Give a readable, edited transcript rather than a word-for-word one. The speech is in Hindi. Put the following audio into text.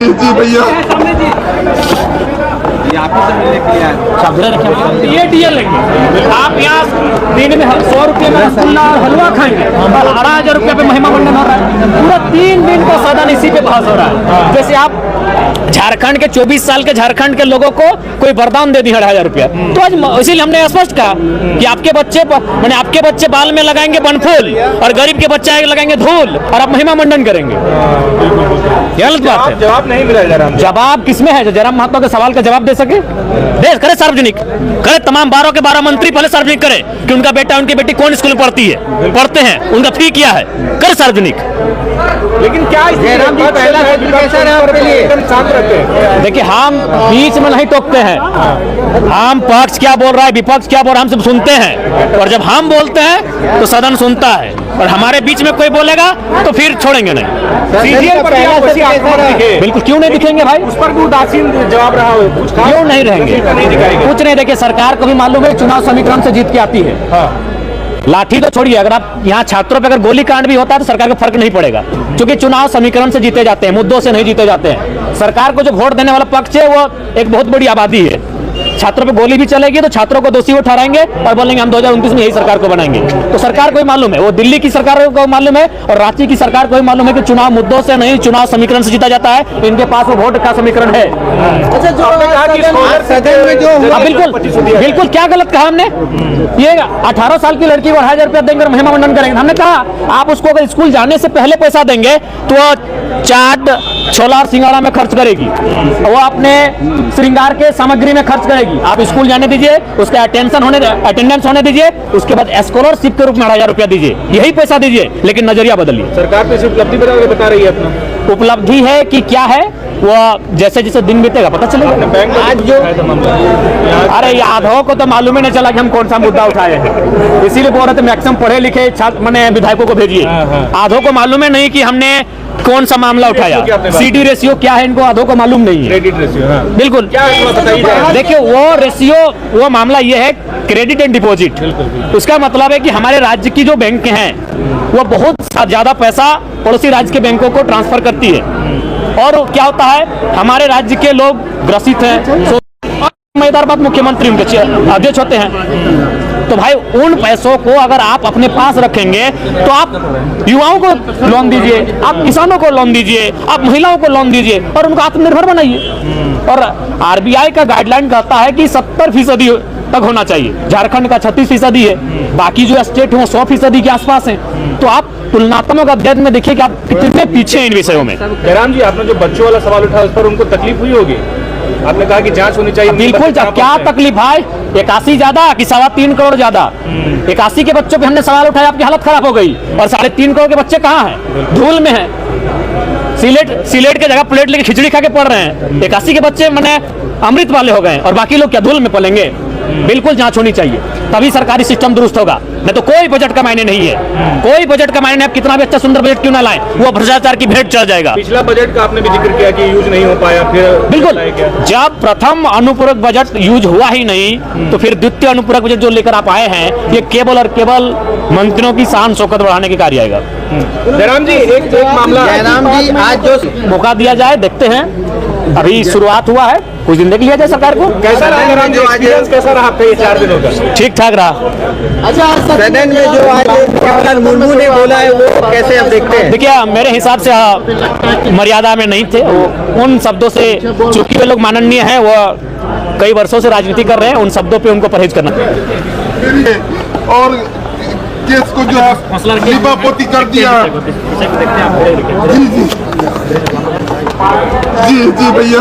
जी भैया ये डीएल लेंगे आप यहाँ दिन में 100 रुपये में रसगुल्ला और हलवा खाएंगे और 18,000 रुपये पे महिमा मंडन हो रहा है। पूरा 3 दिन को सदन इसी पे बहस हो रहा है। जैसे आप झारखंड के 24 साल के झारखंड के लोगों को कोई वरदान दे दी 18,000 रुपया, तो आज इसीलिए हमने स्पष्ट कहा कि आपके बच्चे बाल में लगाएंगे बनफूल और गरीब के बच्चे लगाएंगे धूल और आप महिमा मंडन करेंगे। गलत बात है। जवाब नहीं मिला जयराम। जवाब किसमें है? जो जयराम महतो के सवाल का जवाब दे सके, दे करे सार्वजनिक करे। तमाम 12 के 12 मंत्री पहले सार्वजनिक करे कि उनका बेटा उनकी बेटी कौन स्कूल में पढ़ते हैं, उनका फी क्या है, करे सार्वजनिक। लेकिन क्या जयराम जी पहला कैसा रहा आपके लिए? एकदम शांत रहते हैं। देखिए हम बीच में नहीं टोकते हैं, हम पक्ष क्या बोल रहा है विपक्ष क्या बोल रहा है हम सब सुनते हैं, और जब हम बोलते हैं तो सदन सुनता है, और हमारे बीच में कोई बोलेगा तो फिर छोड़ेंगे नहीं। बिल्कुल, क्यों नहीं दिखेंगे भाई? उस पर भी उदासीन जवाब रहा हो, क्यों नहीं रहेंगे? कुछ नहीं। देखिए सरकार को भी मालूम है चुनाव समीकरण से जीत के आती है। लाठी तो छोड़िए, अगर आप यहाँ छात्रों पे अगर गोली कांड भी होता है तो सरकार को फर्क नहीं पड़ेगा, क्योंकि चुनाव समीकरण से जीते जाते हैं, मुद्दों से नहीं जीते जाते हैं। सरकार को जो वोट देने वाला पक्ष है वो एक बहुत बड़ी आबादी है। छात्रों पे गोली भी चलेगी तो छात्रों को दोषी वो ठहराएंगे और बोलेंगे हम 2029 में यही सरकार को बनाएंगे। तो सरकार को ही मालूम है, वो दिल्ली की सरकार को मालूम है और रांची की सरकार को ही मालूम है कि चुनाव मुद्दों से नहीं चुनाव समीकरण से जीता जाता है। इनके पास वो वोट का समीकरण है। अच्छा, जो सदन में जो बिल्कुल क्या गलत कहा हमने? ये 18 साल की लड़की को 2,500 रुपया देंगे और महिमा मंडन करेंगे। हमने कहा आप उसको अगर स्कूल जाने से पहले पैसा देंगे तो चाट छोला और सिंगाड़ा में खर्च करेगी, वो अपने श्रृंगार के सामग्री में खर्च करेगी। आप स्कूल जाने दीजिए, उसका अटेंडेंस होने दीजिए, उसके बाद स्कॉलरशिप के रूप में 2,500 रुपया दीजिए, यही पैसा दीजिए, लेकिन नजरिया बदलिए। सरकार तो इसे उपलब्धि बता रही है अपना। उपलब्धि है कि क्या है वो जैसे जैसे दिन बीतेगा पता चलेगा। आज जो अरे यादवों को तो मालूम ही नहीं चला कि हम कौन सा मुद्दा उठाए हैं, इसीलिए बोल रहे थे मैक्सिमम पढ़े लिखे छात्र मैंने विधायकों को भेजिए। आधों को मालूम है नहीं कि हमने कौन सा मामला उठाया। सीडी रेशियो क्या है इनको आधों को मालूम नहीं है। क्रेडिट रेशियो, बिल्कुल क्या बताइए। देखिए वो रेशियो वो मामला ये है क्रेडिट एंड डिपॉजिट। उसका मतलब है कि हमारे राज्य की जो बैंक हैं वो बहुत ज्यादा पैसा पड़ोसी राज्य के बैंकों को ट्रांसफर करती है, और क्या होता है हमारे राज्य के लोग ग्रसित हैं। मजेदार बात, मुख्यमंत्री उनके अध्यक्ष होते हैं। तो भाई उन पैसों को अगर आप अपने पास रखेंगे तो आप युवाओं को लोन दीजिए, आप किसानों को लोन दीजिए, आप महिलाओं को लोन दीजिए और उनको आत्मनिर्भर बनाइए। और आरबीआई का गाइडलाइन कहता है कि 70% तक होना चाहिए। झारखंड का 36% है, बाकी जो स्टेट है 100% के आसपास है। तो आप तुलनात्मक अध्ययन में देखिए कि आप कितने पीछे हैं इन विषयों में। जयराम जी, आपने जो बच्चों वाला सवाल उठाया उस पर उनको तकलीफ हुई होगी। आपने कहा कि जांच होनी चाहिए। बिल्कुल, क्या तकलीफ भाई? 81 ज्यादा कि 3.25 करोड़ ज्यादा? 81 के बच्चों पे हमने सवाल उठाया, आपकी हालत खराब हो गई। और 3.5 करोड़ के बच्चे कहाँ हैं? धूल में हैं। सिलेट के जगह प्लेट लेके खिचड़ी खा के पढ़ रहे हैं। 81 के बच्चे मैंने अमृत वाले हो गए और बाकी लोग क्या धूल में पलेंगे? बिल्कुल जांच होनी चाहिए, तभी सरकारी सिस्टम दुरुस्त होगा। नहीं तो कोई बजट का मायने नहीं है। कोई बजट का मायने नहीं। आप कितना भी अच्छा सुंदर बजट क्यों ना लाएं, वो भ्रष्टाचार की भेंट चढ़ जाएगा। पिछला बजट का आपने भी जिक्र किया कि यूज नहीं हो पाया, फिर बिल्कुल जब प्रथम अनुपूरक बजट यूज हुआ ही नहीं तो फिर द्वितीय अनुपूरक बजट जो लेकर आप आए हैं ये केवल और केवल मंत्रियों की शान शौकत बढ़ाने के कार्य आएगा। जयराम जी, एक मामला जयराम जी, आज जो मौका दिया जाए, देखते हैं, अभी शुरुआत हुआ है, कुछ दिन देख लिया जाए सरकार को। कैसा रहा जयराम जी? एक्सपीरियंस कैसा रहा आपका ये 4 दिनों का? ठीक ठाक रहा। अच्छा, सदन में जो आज कैप्टन मुर्मू ने बोला है वो कैसे आप देखते हैं? देखिए मेरे हिसाब से मर्यादा में नहीं थे वो। उन शब्दों से चूंकि वे लोग माननीय हैं, वो कई वर्षों से राजनीति कर रहे हैं, उन शब्दों पे उनको परहेज करना और केस को जो है लिपापोती कर दिया। जी जी भैया।